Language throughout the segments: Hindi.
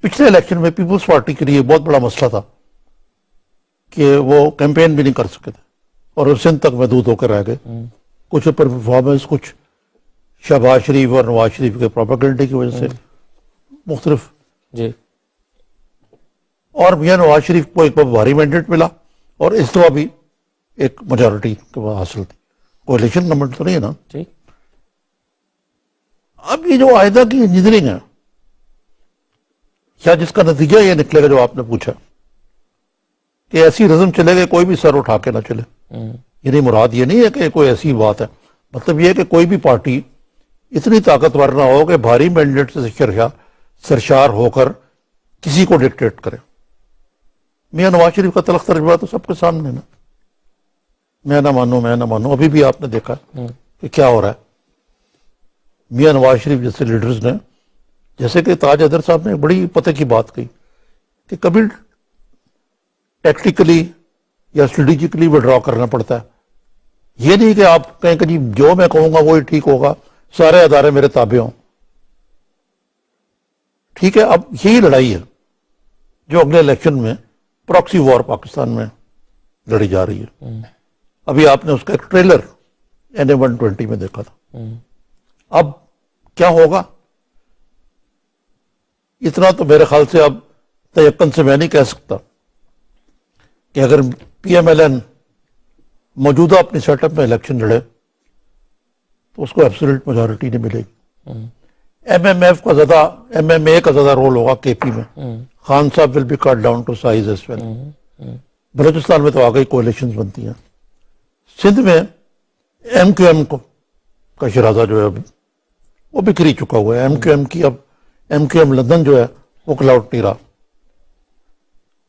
पिछले इलेक्शन में पीपुल्स पार्टी के लिए बहुत बड़ा मसला था कि वो कैंपेन भी नहीं कर सके थे और सिंध तक महदूद होकर रह गए। कुछ पर परफॉर्मेंस, कुछ शहबाज शरीफ और नवाज शरीफ के प्रोपेगेंडे की वजह से मुख्तलिफ जी। और मियां नवाज शरीफ को एक भारी मैंडेट मिला और इस दफा भी एक मेजॉरिटी के बाद हासिल थी। कोalition गवर्नमेंट तो नहीं है ना जी। अब ये जो आयदा की इंजीनियरिंग है, क्या जिसका नतीजा ये निकलेगा जो आपने पूछा कि ऐसी रज़म चलेगा कोई भी सर उठा के ना चले। यानी मुराद ये नहीं है कि कोई ऐसी बात है, मतलब ये है कि कोई भी पार्टी इतनी ताकतवर ना हो कि भारी मैंडेट से सरशार होकर किसी को डिक्टेट करे। मियां नवाज शरीफ का तलख तर्जुमा तो सबके सामने ना, मैं ना मानूं, अभी भी आपने देखा कि क्या हो रहा है। मियां नवाज शरीफ जैसे लीडर्स ने, जैसे कि ताज अदर साहब ने बड़ी पते की बात कही कि कभी टैक्टिकली या स्ट्रेटेजिकली विड्रॉ करना पड़ता है। ये नहीं कि आप कहें कि जी जो मैं कहूंगा वही ठीक होगा, सारे अदारे मेरे ताबे हों। ठीक है, अब यही लड़ाई है जो अगले इलेक्शन में प्रॉक्सी वॉर पाकिस्तान में लड़ी जा रही है। अभी आपने उसका एक ट्रेलर NA-120 में देखा था। अब क्या होगा इतना तो मेरे ख्याल से अब तयक्कन से मैं नहीं कह सकता कि अगर PMLN मौजूदा अपनी सेटअप में इलेक्शन लड़े तो उसको एब्सोल्यूट मेजॉरिटी नहीं मिलेगी। MMA का ज्यादा रोल होगा KP में। Khan sahab will be cut down to size as well. Balochistan में तो आ गई कोalitions बनती हैं। सिंध में MQM का शराजा जो है वो बिखरी चुका हुआ है। MQM की अब MQM लंदन जो है वो क्लाउड नहीं रहा।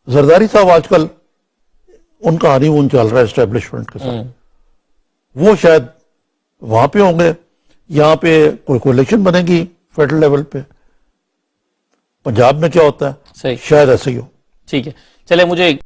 जरदारी साहब आजकल उनका हनीमून चल रहा है एस्टेब्लिशमेंट के साथ, वो शायद वहां पे होंगे। यहाँ पे कोई कोalition बनेगी फेडरल लेवल पे। पंजाब में क्या होता है सही, शायद ऐसे ही हो। ठीक है, चले मुझे